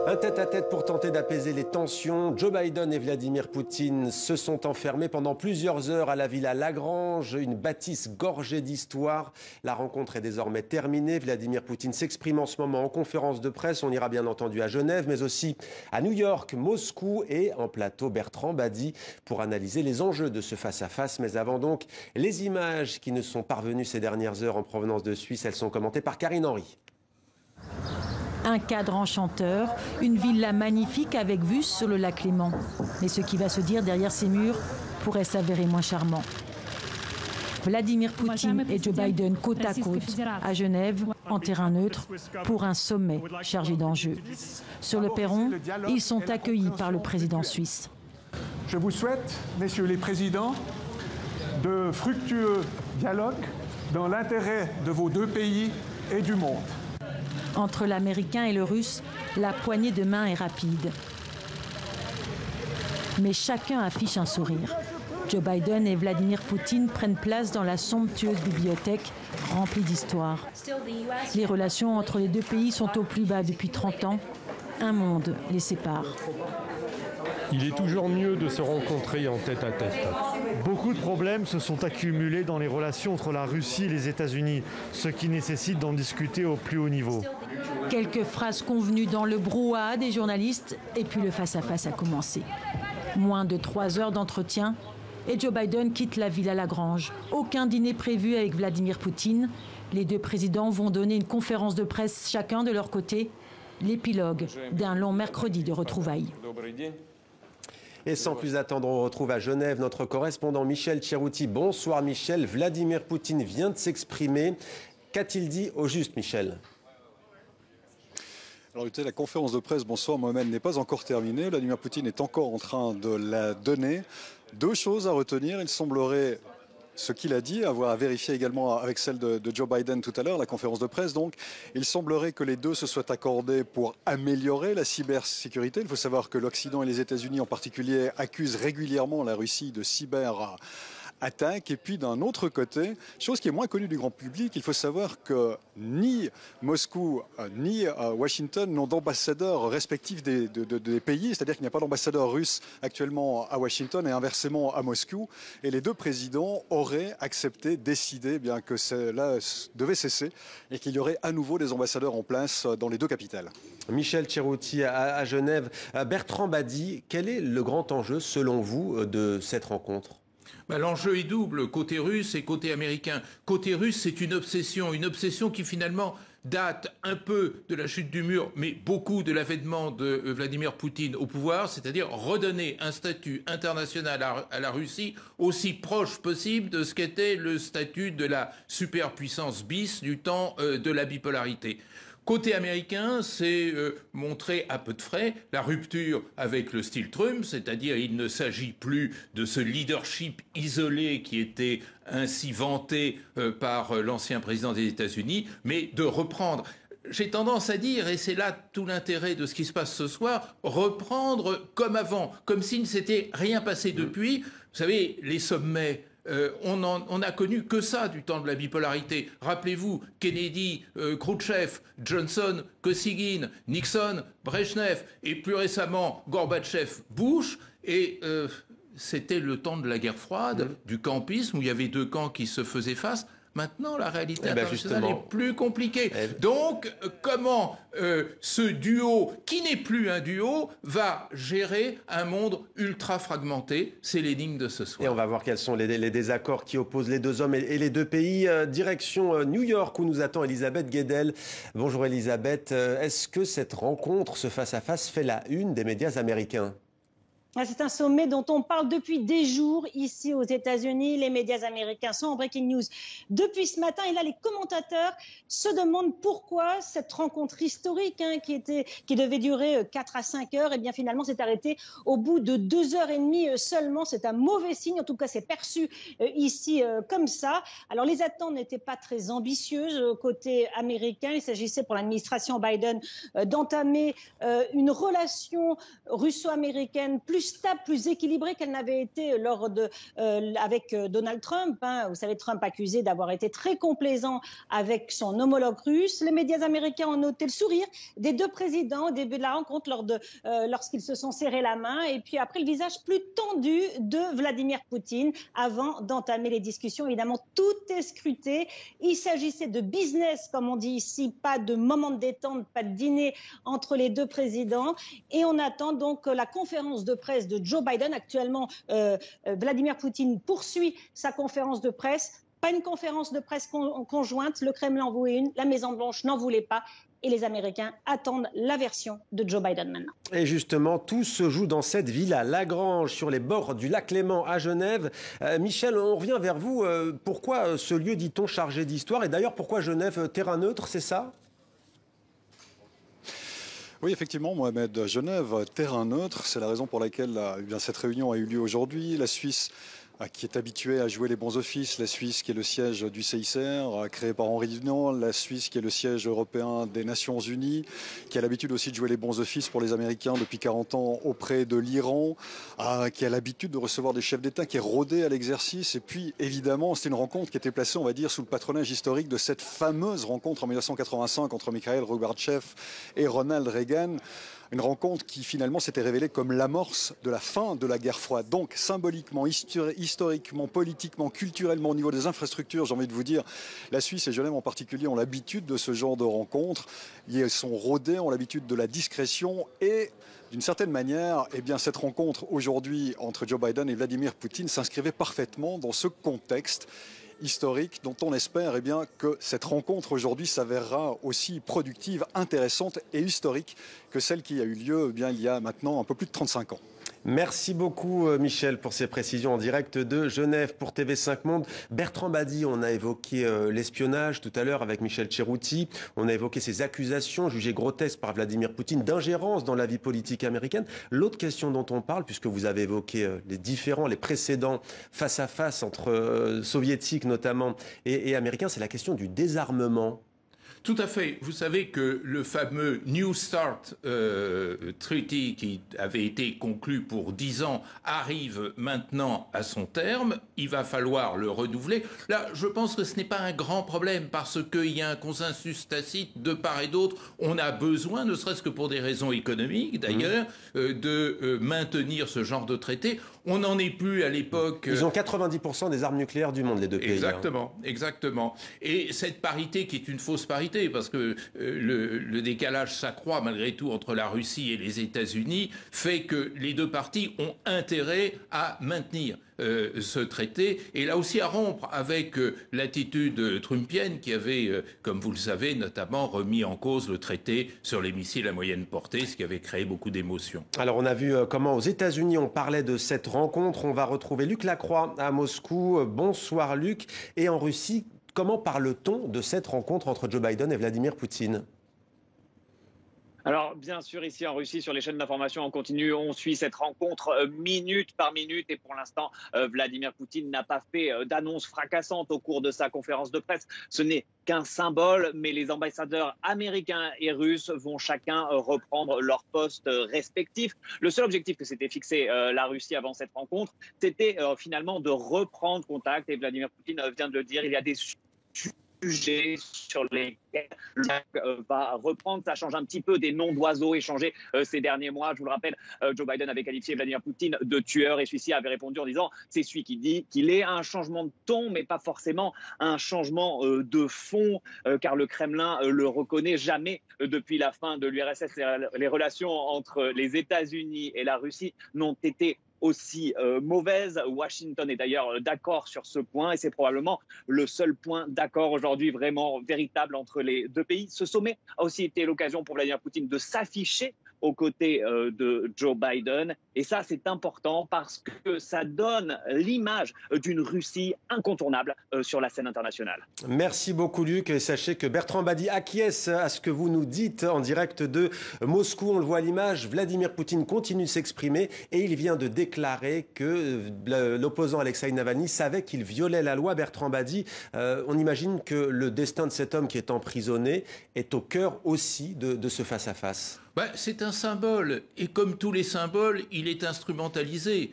Un tête-à-tête pour tenter d'apaiser les tensions. Joe Biden et Vladimir Poutine se sont enfermés pendant plusieurs heures à la Villa Lagrange, une bâtisse gorgée d'histoire. La rencontre est désormais terminée. Vladimir Poutine s'exprime en ce moment en conférence de presse. On ira bien entendu à Genève, mais aussi à New York, Moscou et en plateau Bertrand Badi pour analyser les enjeux de ce face-à-face. Mais avant donc, les images qui nous sont parvenues ces dernières heures en provenance de Suisse, elles sont commentées par Karine Henry. Un cadre enchanteur, une villa magnifique avec vue sur le lac Léman. Mais ce qui va se dire derrière ces murs pourrait s'avérer moins charmant. Vladimir Poutine et Joe Biden côte à côte à Genève, en terrain neutre, pour un sommet chargé d'enjeux. Sur le perron, ils sont accueillis par le président suisse. Je vous souhaite, messieurs les présidents, de fructueux dialogues dans l'intérêt de vos deux pays et du monde. Entre l'Américain et le Russe, la poignée de main est rapide. Mais chacun affiche un sourire. Joe Biden et Vladimir Poutine prennent place dans la somptueuse bibliothèque remplie d'histoire. Les relations entre les deux pays sont au plus bas depuis 30 ans. Un monde les sépare. Il est toujours mieux de se rencontrer en tête-à-tête. Beaucoup de problèmes se sont accumulés dans les relations entre la Russie et les États-Unis, ce qui nécessite d'en discuter au plus haut niveau. Quelques phrases convenues dans le brouhaha des journalistes et puis le face-à-face a commencé. Moins de 3 heures d'entretien et Joe Biden quitte la Villa Lagrange. Aucun dîner prévu avec Vladimir Poutine. Les deux présidents vont donner une conférence de presse chacun de leur côté. L'épilogue d'un long mercredi de retrouvailles. Et sans plus attendre, on retrouve à Genève notre correspondant Michel Tcherouti. Bonsoir Michel, Vladimir Poutine vient de s'exprimer. Qu'a-t-il dit au juste, Michel ? Alors écoutez, la conférence de presse, bonsoir Mohamed, n'est pas encore terminée. Vladimir Poutine est encore en train de la donner. Deux choses à retenir, il semblerait... Ce qu'il a dit, avoir vérifié également avec celle de Joe Biden tout à l'heure, la conférence de presse. Donc, il semblerait que les deux se soient accordés pour améliorer la cybersécurité. Il faut savoir que l'Occident et les États-Unis en particulier accusent régulièrement la Russie de cyberattaque. Et puis d'un autre côté, chose qui est moins connue du grand public, il faut savoir que ni Moscou ni Washington n'ont d'ambassadeurs respectifs des pays, c'est-à-dire qu'il n'y a pas d'ambassadeur russe actuellement à Washington et inversement à Moscou. Et les deux présidents auraient accepté, décidé bien que cela devait cesser et qu'il y aurait à nouveau des ambassadeurs en place dans les deux capitales. Michel Tcherouti à Genève. Bertrand Badi, quel est le grand enjeu selon vous de cette rencontre ? L'enjeu est double, côté russe et côté américain. Côté russe, c'est une obsession qui finalement date un peu de la chute du mur, mais beaucoup de l'avènement de Vladimir Poutine au pouvoir, c'est-à-dire redonner un statut international à la Russie aussi proche possible de ce qu'était le statut de la superpuissance bis du temps de la bipolarité. Côté américain, c'est montrer à peu de frais la rupture avec le style Trump, c'est-à-dire il ne s'agit plus de ce leadership isolé qui était ainsi vanté par l'ancien président des États-Unis, mais de reprendre. J'ai tendance à dire, et c'est là tout l'intérêt de ce qui se passe ce soir, reprendre comme avant, comme s'il ne s'était rien passé depuis. Vous savez, les sommets... on n'a connu que ça du temps de la bipolarité. Rappelez-vous, Kennedy, Khrouchtchev, Johnson, Kosygin, Nixon, Brejnev et plus récemment Gorbatchev, Bush. Et c'était le temps de la guerre froide, du campisme, où il y avait deux camps qui se faisaient face. Maintenant, la réalité internationale est plus compliquée. Donc, comment ce duo, qui n'est plus un duo, va gérer un monde ultra fragmenté? C'est l'énigme de ce soir. Et on va voir quels sont les désaccords qui opposent les deux hommes et les deux pays. Direction New York, où nous attend Elisabeth Guedel. Bonjour Elisabeth. Est-ce que cette rencontre, ce face-à-face, fait la une des médias américains ? C'est un sommet dont on parle depuis des jours ici aux États-Unis. Les médias américains sont en breaking news depuis ce matin. Et là, les commentateurs se demandent pourquoi cette rencontre historique qui devait durer 4 à 5 heures, et bien finalement s'est arrêtée au bout de 2h30 seulement. C'est un mauvais signe. En tout cas, c'est perçu ici comme ça. Alors, les attentes n'étaient pas très ambitieuses côté américain. Il s'agissait pour l'administration Biden d'entamer une relation russo-américaine plus plus stable, plus équilibrée qu'elle n'avait été avec Donald Trump. Vous savez, Trump accusé d'avoir été très complaisant avec son homologue russe. Les médias américains ont noté le sourire des deux présidents au début de la rencontre lorsqu'ils se sont serrés la main. Et puis après, le visage plus tendu de Vladimir Poutine avant d'entamer les discussions. Évidemment, tout est scruté. Il s'agissait de business, comme on dit ici, pas de moment de détente, pas de dîner entre les deux présidents. Et on attend donc la conférence de presse de Joe Biden. Actuellement, Vladimir Poutine poursuit sa conférence de presse. Pas une conférence de presse conjointe. Le Kremlin en voulait une, la Maison-Blanche n'en voulait pas. Et les Américains attendent la version de Joe Biden maintenant. Et justement, tout se joue dans cette villa Lagrange, sur les bords du lac Léman à Genève. Michel, on revient vers vous. Pourquoi ce lieu, dit-on, chargé d'histoire? Et d'ailleurs, pourquoi Genève, terrain neutre, c'est ça? Oui, effectivement, Mohamed, Genève, terrain neutre, c'est la raison pour laquelle cette réunion a eu lieu aujourd'hui. La Suisse, qui est habituée à jouer les bons offices, la Suisse qui est le siège du CICR, créé par Henri Dunant, la Suisse qui est le siège européen des Nations Unies, qui a l'habitude aussi de jouer les bons offices pour les Américains depuis 40 ans auprès de l'Iran, qui a l'habitude de recevoir des chefs d'État, qui est rodé à l'exercice. Et puis, évidemment, c'était une rencontre qui était placée, on va dire, sous le patronage historique de cette fameuse rencontre en 1985 entre Mikhail Gorbatchev et Ronald Reagan. Une rencontre qui finalement s'était révélée comme l'amorce de la fin de la guerre froide. Donc symboliquement, historiquement, politiquement, culturellement, au niveau des infrastructures, j'ai envie de vous dire, la Suisse et Genève en particulier ont l'habitude de ce genre de rencontres. Ils sont rodés, ont l'habitude de la discrétion et d'une certaine manière, eh bien, cette rencontre aujourd'hui entre Joe Biden et Vladimir Poutine s'inscrivait parfaitement dans ce contexte historique dont on espère bien, que cette rencontre aujourd'hui s'avérera aussi productive, intéressante et historique que celle qui a eu lieu il y a maintenant un peu plus de 35 ans. Merci beaucoup Michel pour ces précisions en direct de Genève pour TV5 Monde. Bertrand Badi, on a évoqué l'espionnage tout à l'heure avec Michel Cerutti. On a évoqué ces accusations jugées grotesques par Vladimir Poutine d'ingérence dans la vie politique américaine. L'autre question dont on parle, puisque vous avez évoqué les précédents face à face entre soviétiques notamment et américains, c'est la question du désarmement. Tout à fait. Vous savez que le fameux New Start Treaty qui avait été conclu pour 10 ans arrive maintenant à son terme. Il va falloir le renouveler. Là, je pense que ce n'est pas un grand problème parce qu'il y a un consensus tacite de part et d'autre. On a besoin, ne serait-ce que pour des raisons économiques d'ailleurs, de maintenir ce genre de traité. On n'en est plus à l'époque... Ils ont 90% des armes nucléaires du monde, les deux pays. Exactement, exactement. Et cette parité qui est une fausse parité, parce que le décalage s'accroît malgré tout entre la Russie et les États-Unis, fait que les deux parties ont intérêt à maintenir ce traité, et là aussi à rompre avec l'attitude trumpienne qui avait, comme vous le savez, notamment remis en cause le traité sur les missiles à moyenne portée, ce qui avait créé beaucoup d'émotions. Alors on a vu comment aux États-Unis on parlait de cette rencontre. On va retrouver Luc Lacroix à Moscou. Bonsoir Luc. Et en Russie, comment parle-t-on de cette rencontre entre Joe Biden et Vladimir Poutine ? Alors, bien sûr, ici en Russie, sur les chaînes d'information en continu, on suit cette rencontre minute par minute. Et pour l'instant, Vladimir Poutine n'a pas fait d'annonce fracassante au cours de sa conférence de presse. Ce n'est qu'un symbole, mais les ambassadeurs américains et russes vont chacun reprendre leur poste respectif. Le seul objectif que s'était fixé la Russie avant cette rencontre, c'était finalement de reprendre contact. Et Vladimir Poutine vient de le dire, il y a des sujets sur lesquels va reprendre. Ça change un petit peu des noms d'oiseaux échangés ces derniers mois. Je vous le rappelle, Joe Biden avait qualifié Vladimir Poutine de tueur et celui-ci avait répondu en disant c'est celui qui dit qu'il est un changement de ton, mais pas forcément un changement de fond, car le Kremlin le reconnaît jamais depuis la fin de l'URSS. Les relations entre les États-Unis et la Russie n'ont été aussi mauvaise. Washington est d'ailleurs d'accord sur ce point et c'est probablement le seul point d'accord aujourd'hui vraiment véritable entre les deux pays. Ce sommet a aussi été l'occasion pour Vladimir Poutine de s'afficher aux côtés de Joe Biden. Et ça, c'est important parce que ça donne l'image d'une Russie incontournable sur la scène internationale. Merci beaucoup, Luc. Et sachez que Bertrand Badi acquiesce à ce que vous nous dites en direct de Moscou. On le voit à l'image, Vladimir Poutine continue de s'exprimer et il vient de déclarer déclaré que l'opposant Alexeï Navalny savait qu'il violait la loi. Bertrand Badi, on imagine que le destin de cet homme qui est emprisonné est au cœur aussi de ce face-à-face. C'est un symbole, et comme tous les symboles, il est instrumentalisé.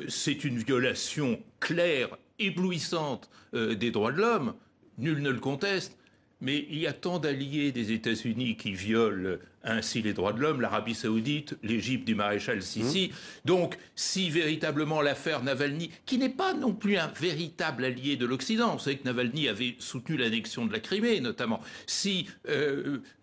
C'est une violation claire, éblouissante des droits de l'homme, nul ne le conteste. Mais il y a tant d'alliés des États-Unis qui violent ainsi les droits de l'homme, l'Arabie Saoudite, l'Égypte du maréchal Sissi. Donc, si véritablement l'affaire Navalny, qui n'est pas non plus un véritable allié de l'Occident, vous savez que Navalny avait soutenu l'annexion de la Crimée notamment, si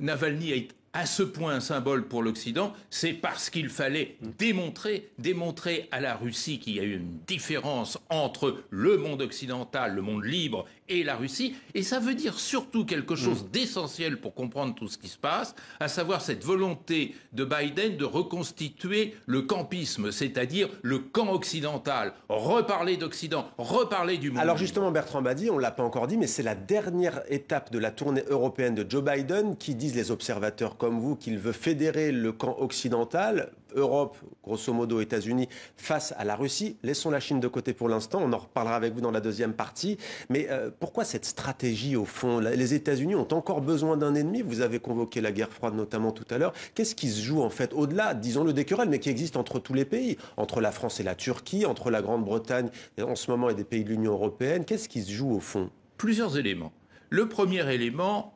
Navalny est à ce point un symbole pour l'Occident, c'est parce qu'il fallait démontrer à la Russie qu'il y a eu une différence entre le monde occidental, le monde libre et la Russie. Et ça veut dire surtout quelque chose d'essentiel pour comprendre tout ce qui se passe, à savoir cette volonté de Biden de reconstituer le campisme, c'est-à-dire le camp occidental, reparler d'Occident, reparler du monde. Alors justement, Bertrand Badi, on ne l'a pas encore dit, mais c'est la dernière étape de la tournée européenne de Joe Biden qui disent les observateurs comme vous qu'il veut fédérer le camp occidental, Europe, grosso modo États-Unis, face à la Russie. Laissons la Chine de côté pour l'instant, on en reparlera avec vous dans la deuxième partie. Mais pourquoi cette stratégie au fond? Les États-Unis ont encore besoin d'un ennemi. Vous avez convoqué la guerre froide notamment tout à l'heure. Qu'est-ce qui se joue en fait au-delà, disons-le, des querelles, mais qui existe entre tous les pays, entre la France et la Turquie, entre la Grande-Bretagne en ce moment et des pays de l'Union européenne? Qu'est-ce qui se joue au fond? Plusieurs éléments. Le premier élément,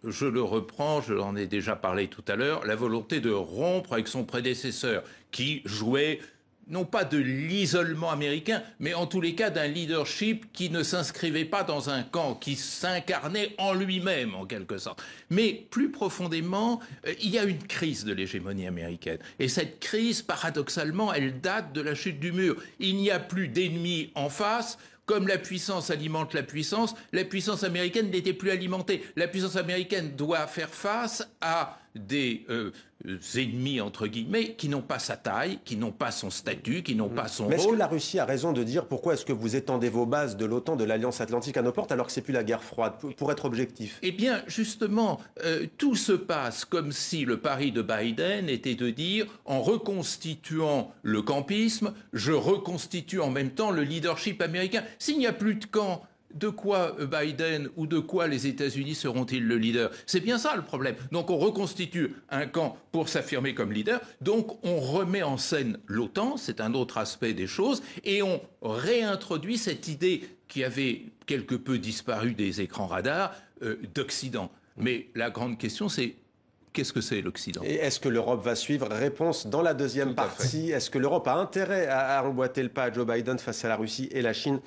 je le reprends, je l'en ai déjà parlé tout à l'heure, la volonté de rompre avec son prédécesseur, qui jouait non pas de l'isolement américain, mais en tous les cas d'un leadership qui ne s'inscrivait pas dans un camp, qui s'incarnait en lui-même en quelque sorte. Mais plus profondément, il y a une crise de l'hégémonie américaine. Et cette crise, paradoxalement, elle date de la chute du mur. Il n'y a plus d'ennemis en face. Comme la puissance alimente la puissance américaine n'était plus alimentée. La puissance américaine doit faire face à des ennemis, entre guillemets, qui n'ont pas sa taille, qui n'ont pas son statut, qui n'ont pas son rôle. Mais est-ce que la Russie a raison de dire pourquoi est-ce que vous étendez vos bases de l'OTAN, de l'Alliance Atlantique à nos portes, alors que c'est plus la guerre froide, pour être objectif? Eh bien, justement, tout se passe comme si le pari de Biden était de dire, en reconstituant le campisme, je reconstitue en même temps le leadership américain. S'il n'y a plus de camp, de quoi Biden ou de quoi les États-Unis seront-ils le leader? C'est bien ça le problème. Donc on reconstitue un camp pour s'affirmer comme leader, donc on remet en scène l'OTAN, c'est un autre aspect des choses, et on réintroduit cette idée qui avait quelque peu disparu des écrans radars d'Occident. Mais la grande question c'est: qu'est-ce que c'est l'Occident? Et est-ce que l'Europe va suivre? Réponse dans la deuxième partie. Est-ce que l'Europe a intérêt à emboîter le pas à Joe Biden face à la Russie et la Chine?